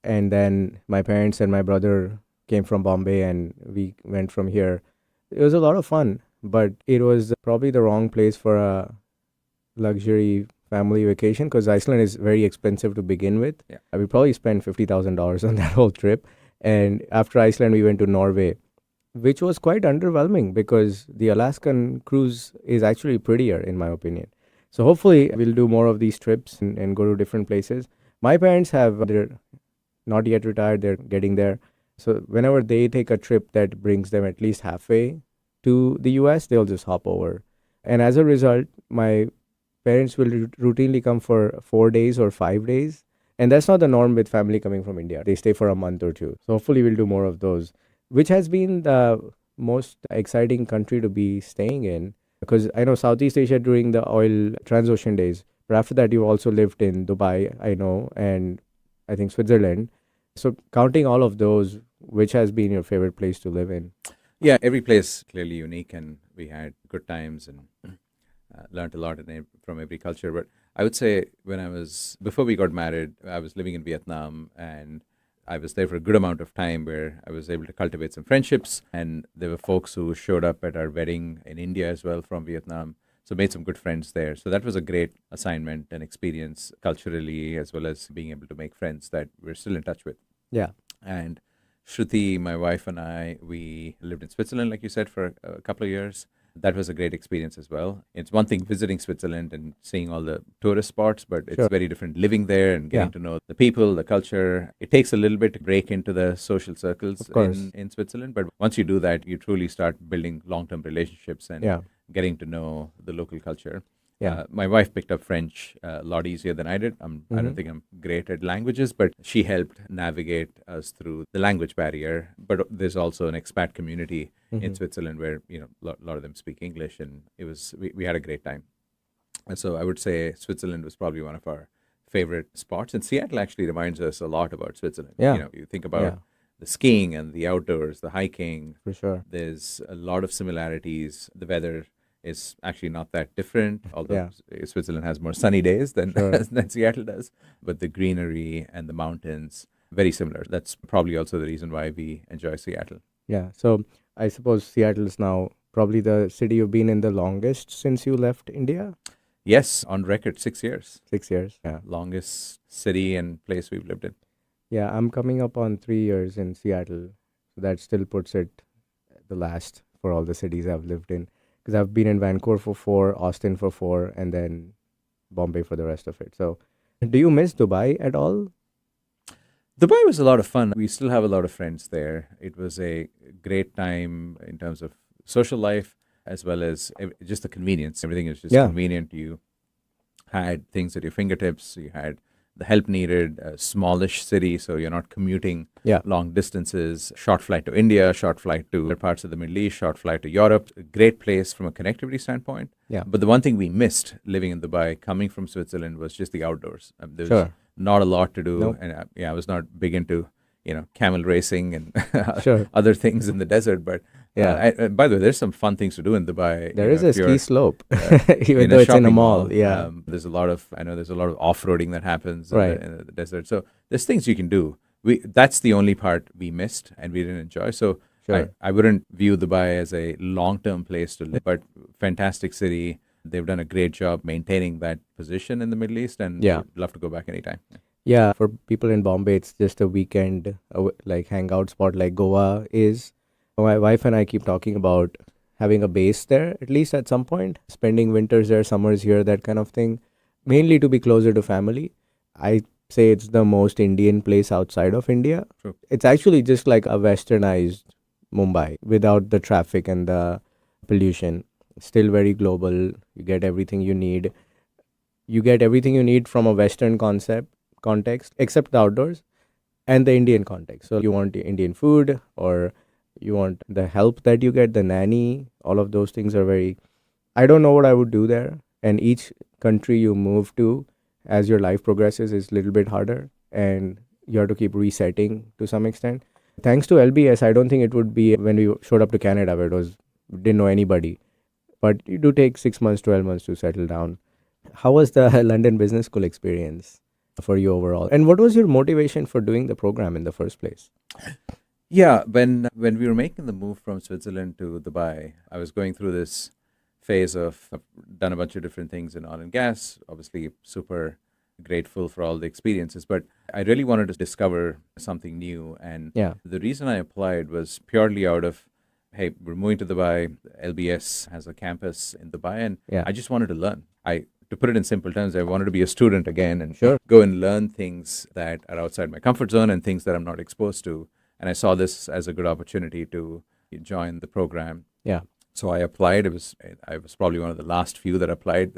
A: And then my parents and my brother came from Bombay and we went from here. It was a lot of fun, but it was probably the wrong place for a luxury family vacation because Iceland is very expensive to begin with.
B: Yeah.
A: We probably spent $50,000 on that whole trip. And after Iceland, we went to Norway, which was quite underwhelming because the Alaskan cruise is actually prettier, in my opinion. So hopefully we'll do more of these trips and go to different places. My parents they're not yet retired, they're getting there. So whenever they take a trip that brings them at least halfway to the US, they'll just hop over. And as a result, my parents will routinely come for 4 days or 5 days. And that's not the norm with family coming from India. They stay for a month or two. So hopefully we'll do more of those, which has been the most exciting country to be staying in. Because I know Southeast Asia during the oil transocean days. But after that, you also lived in Dubai, I know, and I think Switzerland. So counting all of those, which has been your favorite place to live in?
B: Yeah, every place clearly unique, and we had good times and learned a lot from every culture. But I would say before we got married, I was living in Vietnam, and I was there for a good amount of time where I was able to cultivate some friendships. And there were folks who showed up at our wedding in India as well from Vietnam. So made some good friends there. So that was a great assignment and experience culturally, as well as being able to make friends that we're still in touch with.
A: Yeah.
B: And Shruti, my wife, and I, we lived in Switzerland, like you said, for a couple of years. That was a great experience as well. It's one thing visiting Switzerland and seeing all the tourist spots, but it's very different living there and getting to know the people, the culture. It takes a little bit to break into the social circles in Switzerland. But once you do that, you truly start building long-term relationships and getting to know the local culture. My wife picked up French a lot easier than I did. I don't think I'm great at languages, but she helped navigate us through the language barrier. But there's also an expat community in Switzerland where a lot of them speak English, and we had a great time. And so I would say Switzerland was probably one of our favorite spots, and Seattle actually reminds us a lot about Switzerland. You think about the skiing and the outdoors, the hiking.
A: For sure,
B: there's a lot of similarities. The weather is actually not that different, although Switzerland has more sunny days than Seattle does. But the greenery and the mountains, very similar. That's probably also the reason why we enjoy Seattle.
A: Yeah, so I suppose Seattle is now probably the city you've been in the longest since you left India?
B: Yes, on record, 6 years.
A: 6 years, yeah.
B: Longest city and place we've lived in.
A: Yeah, I'm coming up on 3 years in Seattle. So that still puts it the last for all the cities I've lived in. Because I've been in Vancouver for 4, Austin for 4, and then Bombay for the rest of it. So do you miss Dubai at all?
B: Dubai was a lot of fun. We still have a lot of friends there. It was a great time in terms of social life, as well as just the convenience. Everything is just convenient. You had things at your fingertips. You had the help needed, a smallish city, so you're not commuting long distances. Short flight to India, short flight to other parts of the Middle East, short flight to Europe. A great place from a connectivity standpoint.
A: Yeah.
B: But the one thing we missed living in Dubai, coming from Switzerland, was just the outdoors. There's not a lot to do.
A: Nope.
B: And I was not big into camel racing and other things in the desert. But by the way, there's some fun things to do in Dubai.
A: There is a ski slope, even though it's in a mall.
B: There's a lot of off-roading that happens in the desert. So there's things you can do. That's the only part we missed and we didn't enjoy. So I wouldn't view Dubai as a long-term place to live, but fantastic city. They've done a great job maintaining that position in the Middle East, and would love to go back anytime.
A: Yeah, for people in Bombay, it's just a weekend hangout spot like Goa is. My wife and I keep talking about having a base there, at least at some point, spending winters there, summers here, that kind of thing, mainly to be closer to family. I say it's the most Indian place outside of India.
B: True.
A: It's actually just like a westernized Mumbai without the traffic and the pollution. Still very global. You get everything you need. You get everything you need from a Western context, except the outdoors and the Indian context. So you want Indian food, or you want the help that you get, the nanny, all of those things are very... I don't know what I would do there. And each country you move to, as your life progresses, is a little bit harder. And you have to keep resetting to some extent. Thanks to LBS, I don't think it would be when we showed up to Canada where didn't know anybody. But you do take 6 months, 12 months to settle down. How was the London Business School experience for you overall? And what was your motivation for doing the program in the first place?
B: Yeah, when we were making the move from Switzerland to Dubai, I was going through this phase of, I've done a bunch of different things in oil and gas, obviously super grateful for all the experiences, but I really wanted to discover something new. And the reason I applied was purely out of, hey, we're moving to Dubai, LBS has a campus in Dubai, and I just wanted to learn. To put it in simple terms, I wanted to be a student again and go and learn things that are outside my comfort zone and things that I'm not exposed to. And I saw this as a good opportunity to join the program. Yeah. So I applied. I was probably one of the last few that applied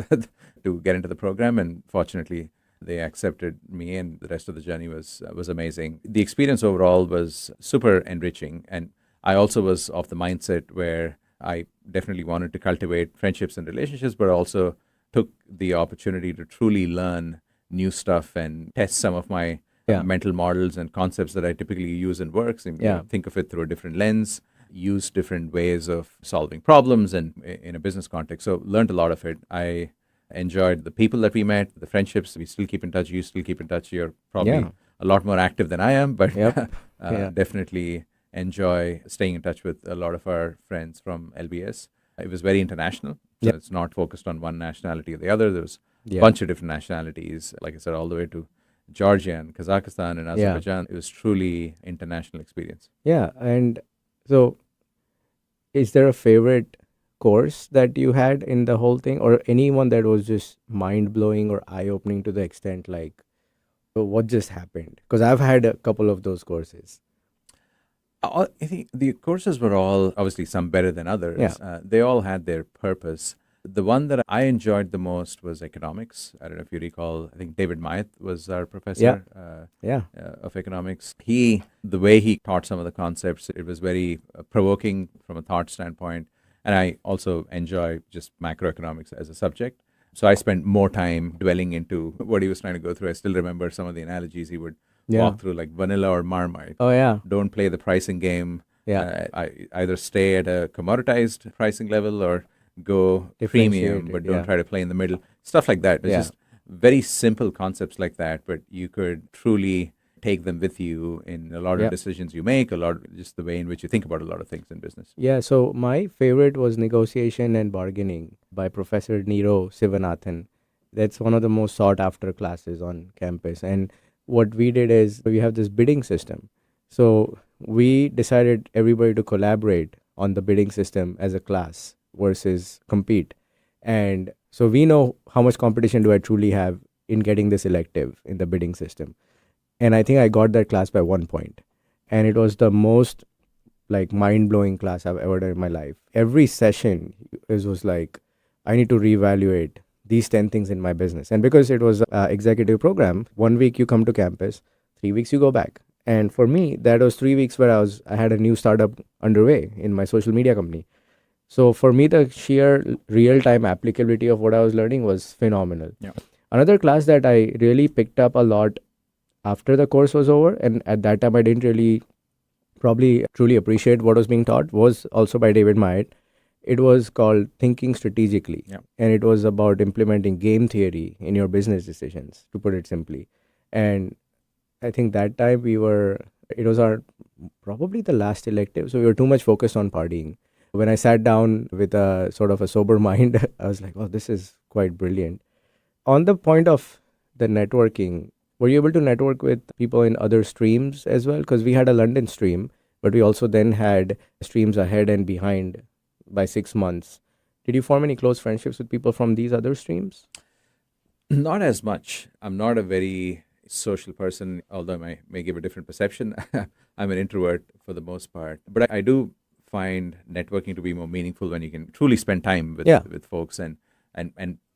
B: to get into the program, and fortunately, they accepted me, and the rest of the journey was amazing. The experience overall was super enriching, and I also was of the mindset where I definitely wanted to cultivate friendships and relationships, but also took the opportunity to truly learn new stuff and test some of my mental models and concepts that I typically use in works, and think of it through a different lens, use different ways of solving problems and in a business context. So learned a lot of it. I enjoyed the people that we met, the friendships. We still keep in touch. You still keep in touch. You're probably a lot more active than I am, but
A: Yep. Yeah.
B: definitely enjoy staying in touch with a lot of our friends from LBS. It was very international, so
A: Yep.
B: it's not focused on one nationality or the other. There was a
A: Yeah.
B: bunch of different nationalities, like I said, all the way to Georgia and Kazakhstan and Azerbaijan. It was truly international experience.
A: Yeah. And so, is there a favorite course that you had in the whole thing, or anyone that was just mind blowing or eye opening to the extent like, oh, what just happened? Because I've had a couple of those courses.
B: I think the courses were all obviously some better than others.
A: Yeah.
B: They all had their purpose. The one that I enjoyed the most was economics. I don't know if you recall. I think David Mehta was our professor
A: Yeah.
B: of economics. The way he taught some of the concepts, it was very provoking from a thought standpoint. And I also enjoy just macroeconomics as a subject. So I spent more time dwelling into what he was trying to go through. I still remember some of the analogies he would walk through, like vanilla or Marmite.
A: Oh, yeah.
B: Don't play the pricing game.
A: Yeah.
B: I either stay at a commoditized pricing level or go premium,
A: Differentiate it,
B: but don't
A: yeah.
B: try to play in the middle. Stuff like that. It's
A: Yeah.
B: just very simple concepts like that, but you could truly take them with you in a lot
A: Yeah.
B: of decisions you make, just the way in which you think about a lot of things in business.
A: Yeah, so my favorite was Negotiation and Bargaining by Professor Niro Sivanathan. That's one of the most sought after classes on campus. And what we did is we have this bidding system. So we decided everybody to collaborate on the bidding system as a class versus compete. And so we know how much competition do I truly have in getting this elective in the bidding system. And I think I got that class by 1 point. And it was the most like mind-blowing class I've ever done in my life. Every session was like, I need to reevaluate these 10 things in my business. And because it was an executive program, 1 week you come to campus, 3 weeks you go back. And for me, that was 3 weeks where I had a new startup underway in my social media company. So for me, the sheer real-time applicability of what I was learning was phenomenal.
B: Yeah.
A: Another class that I really picked up a lot after the course was over, and at that time I didn't really probably truly appreciate what was being taught, was also by David Myatt. It was called Thinking Strategically.
B: Yeah.
A: And it was about implementing game theory in your business decisions, to put it simply. And I think that time it was our probably the last elective, so we were too much focused on partying. When I sat down with a sort of a sober mind, I was like, oh, this is quite brilliant. On the point of the networking, were you able to network with people in other streams as well? Because we had a London stream, but we also then had streams ahead and behind by 6 months. Did you form any close friendships with people from these other streams?
B: Not as much. I'm not a very social person, although I may give a different perception. I'm an introvert for the most part. But I do find networking to be more meaningful when you can truly spend time with folks, and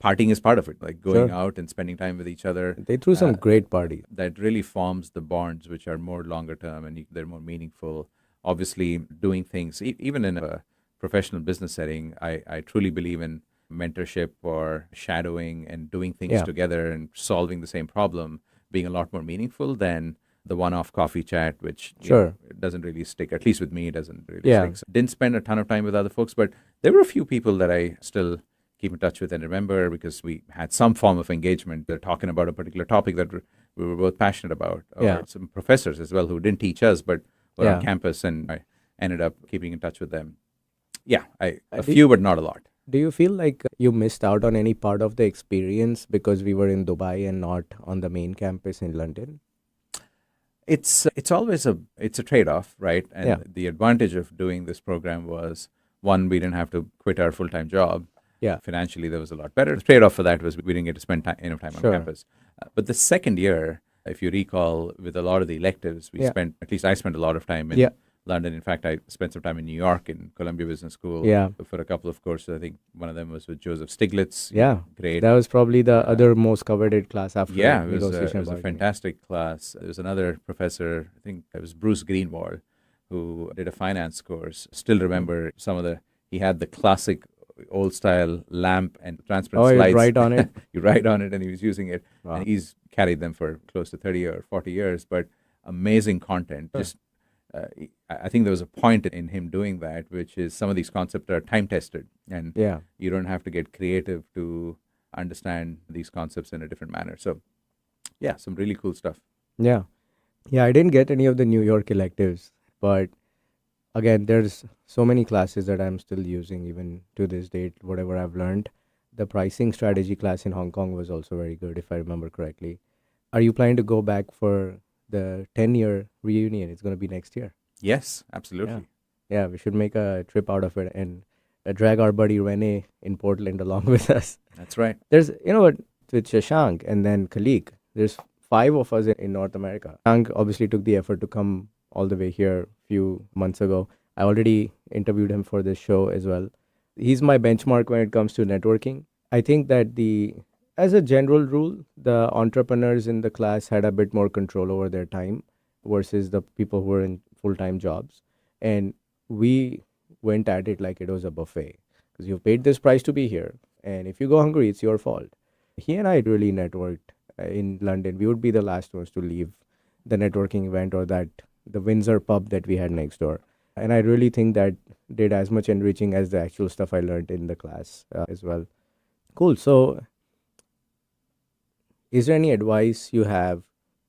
B: partying is part of it, like going out and spending time with each other.
A: They threw some great parties.
B: That really forms the bonds which are more longer term, and they're more meaningful. Obviously, doing things, even in a professional business setting, I truly believe in mentorship or shadowing and doing things together and solving the same problem being a lot more meaningful than the one-off coffee chat, which it doesn't really stick. At least with me, it doesn't really stick. So didn't spend a ton of time with other folks, but there were a few people that I still keep in touch with and remember because we had some form of engagement. They're talking about a particular topic that we were both passionate about, or some professors as well who didn't teach us but were on campus, and I ended up keeping in touch with them. Yeah, a few, but not a lot.
A: Do you feel like you missed out on any part of the experience because we were in Dubai and not on the main campus in London?
B: It's always a trade-off, right? And the advantage of doing this program was, one, we didn't have to quit our full-time job.
A: Yeah.
B: Financially, that was a lot better. The trade-off for that was we didn't get to spend enough time on campus. But the second year, if you recall, with a lot of the electives, at least I spent a lot of time in London. In fact, I spent some time in New York in Columbia Business School for a couple of courses. I think one of them was with Joseph Stiglitz.
A: Yeah,
B: great.
A: That was probably the other most coveted class after
B: it was a fantastic class. There was another professor, I think it was Bruce Greenwald, who did a finance course. Still remember he had the classic old-style lamp and transparent slides.
A: You write on it?
B: You write on it, and he was using it.
A: Wow.
B: And he's carried them for close to 30 or 40 years, but amazing content. Just I think there was a point in him doing that, which is some of these concepts are time-tested, and you don't have to get creative to understand these concepts in a different manner. So, some really cool stuff.
A: Yeah. Yeah, I didn't get any of the New York electives, but again, there's so many classes that I'm still using even to this date, whatever I've learned. The pricing strategy class in Hong Kong was also very good, if I remember correctly. Are you planning to go back for the 10-year reunion? It's going to be next year.
B: Yes, absolutely.
A: Yeah, we should make a trip out of it and drag our buddy Rene in Portland along with us.
B: That's right.
A: There's, you know what, with Shashank and then Khalik, there's 5 of us in North America. Shashank obviously took the effort to come all the way here a few months ago. I already interviewed him for this show as well. He's my benchmark when it comes to networking. I think that as a general rule, the entrepreneurs in the class had a bit more control over their time versus the people who were in full-time jobs. And we went at it like it was a buffet because you've paid this price to be here. And if you go hungry, it's your fault. He and I really networked in London. We would be the last ones to leave the networking event or the Windsor pub that we had next door. And I really think that did as much enriching as the actual stuff I learned in the class as well. Cool. So is there any advice you have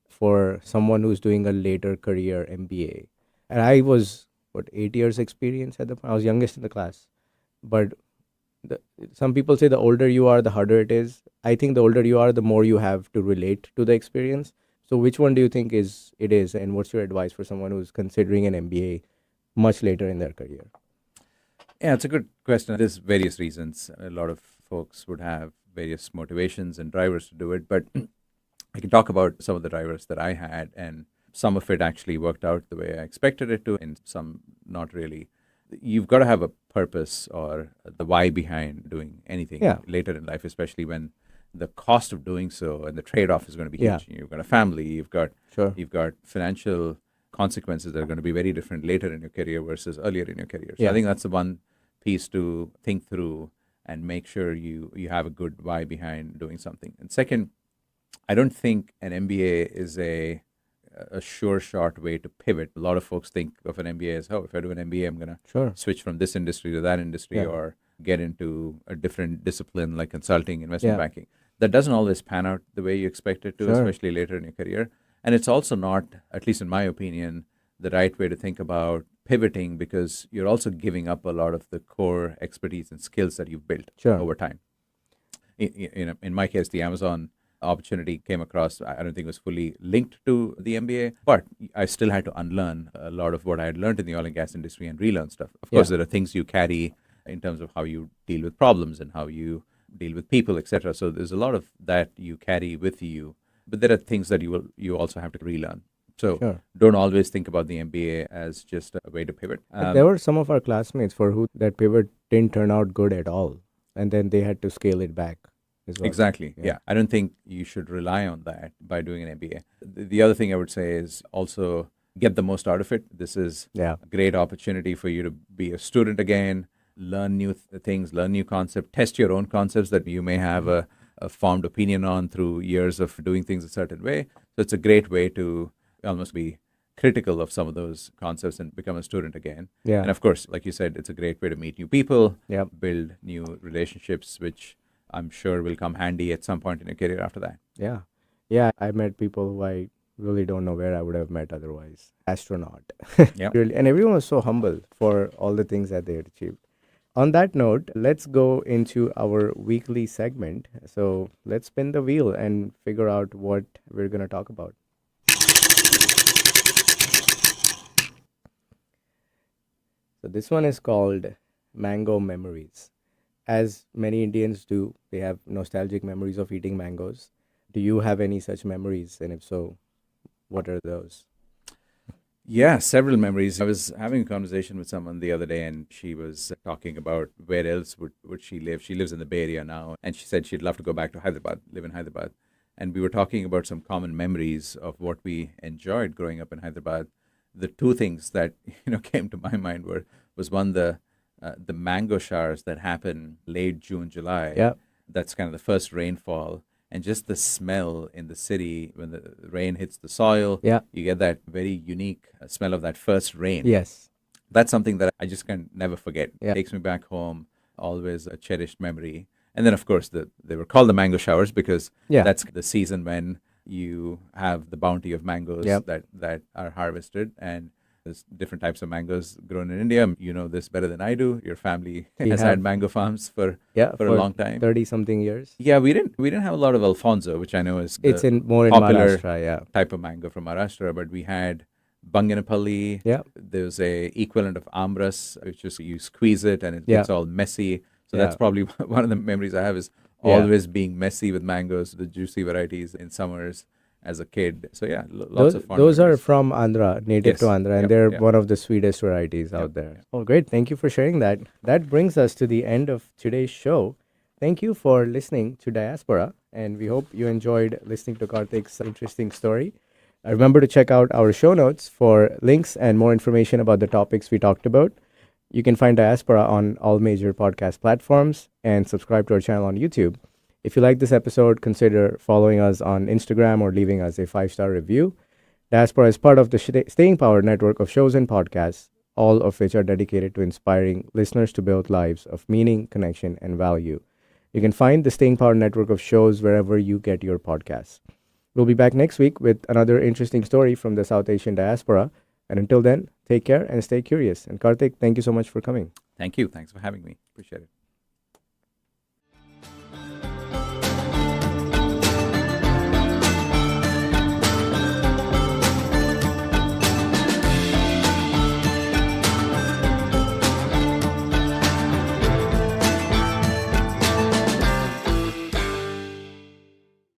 A: for someone who's doing a later career MBA? And I was, 8 years experience at the point. I was youngest in the class. But some people say the older you are, the harder it is. I think the older you are, the more you have to relate to the experience. So which one do you think it is? And what's your advice for someone who's considering an MBA much later in their career?
B: Yeah, it's a good question. There's various reasons. A lot of folks would have various motivations and drivers to do it, but I can talk about some of the drivers that I had, and some of it actually worked out the way I expected it to, and some not really. You've got to have a purpose or the why behind doing anything later in life, especially when the cost of doing so and the trade-off is going to be huge. You've got a family, you've got financial consequences that are going to be very different later in your career versus earlier in your career. So I think that's the one piece to think through and make sure you have a good why behind doing something. And second, I don't think an MBA is a sure shot way to pivot. A lot of folks think of an MBA as, if I do an MBA, I'm going to switch from this industry to that industry or get into a different discipline like consulting, investment banking. That doesn't always pan out the way you expect it to, especially later in your career. And it's also not, at least in my opinion, the right way to think about pivoting, because you're also giving up a lot of the core expertise and skills that you've built over time. In my case, the Amazon opportunity came across, I don't think it was fully linked to the MBA, but I still had to unlearn a lot of what I had learned in the oil and gas industry and relearn stuff. Of course, there are things you carry in terms of how you deal with problems and how you deal with people, etc. So there's a lot of that you carry with you, but there are things that you also have to relearn. So don't always think about the MBA as just a way to pivot.
A: There were some of our classmates for who that pivot didn't turn out good at all, and then they had to scale it back as well.
B: Exactly. Yeah. I don't think you should rely on that by doing an MBA. The other thing I would say is also get the most out of it. This is a great opportunity for you to be a student again, learn new things, learn new concepts, test your own concepts that you may have a formed opinion on through years of doing things a certain way. So it's a great way to almost be critical of some of those concepts and become a student again. And of course, like you said, it's a great way to meet new people, build new relationships, which I'm sure will come handy at some point in your career after that.
A: Yeah, I met people who I really don't know where I would have met otherwise. Astronaut. Really, and everyone was so humble for all the things that they had achieved. On that note, let's go into our weekly segment. So let's spin the wheel and figure out what we're going to talk about. So this one is called Mango Memories. As many Indians do, they have nostalgic memories of eating mangoes. Do you have any such memories? And if so, what are those?
B: Yeah, several memories. I was having a conversation with someone the other day, and she was talking about where else would she live. She lives in the Bay Area now, and she said she'd love to go back to Hyderabad, live in Hyderabad. And we were talking about some common memories of what we enjoyed growing up in Hyderabad. The two things that came to my mind was one, the mango showers that happen late June, July.
A: Yeah,
B: that's kind of the first rainfall. And just the smell in the city when the rain hits the soil, you get that very unique smell of that first rain.
A: Yes.
B: That's something that I just can never forget. It takes me back home, always a cherished memory. And then, of course, they were called the mango showers because that's the season when you have the bounty of mangoes
A: Yep.
B: that are harvested, and there's different types of mangoes grown in India. You know this better than I do. Your family
A: We
B: has
A: have-
B: had mango farms for
A: Yeah,
B: a long time.
A: 30 something years.
B: Yeah, we didn't have a lot of Alfonso, which I know is
A: It's
B: the
A: more in
B: popular
A: Maharashtra, yeah.
B: type of mango from Maharashtra, but we had Banganapalli.
A: Yeah.
B: There's a equivalent of Amras, which is you squeeze it and it
A: Yeah.
B: gets all messy. So
A: Yeah.
B: that's probably one of the memories I have is
A: Yeah.
B: always being messy with mangoes, the juicy varieties in summers as a kid. So yeah, lots of fun.
A: Those are
B: memories.
A: from Andhra, native to
B: Yes.
A: Andhra, and
B: Yep,
A: they're
B: yep.
A: one of the sweetest varieties out
B: Yep,
A: there.
B: yep.
A: Oh, great. Thank you for sharing that. That brings us to the end of today's show. Thank you for listening to Diaspora, and we hope you enjoyed listening to Karthik's interesting story. Remember to check out our show notes for links and more information about the topics we talked about. You can find Diaspora on all major podcast platforms and subscribe to our channel on YouTube. If you like this episode, consider following us on Instagram or leaving us a 5-star review. Diaspora is part of the Staying Power network of shows and podcasts, all of which are dedicated to inspiring listeners to build lives of meaning, connection, and value. You can find the Staying Power network of shows wherever you get your podcasts. We'll be back next week with another interesting story from the South Asian diaspora. And until then, take care and stay curious. And Karthik, thank you so much for coming.
B: Thank you. Thanks for having me. Appreciate it.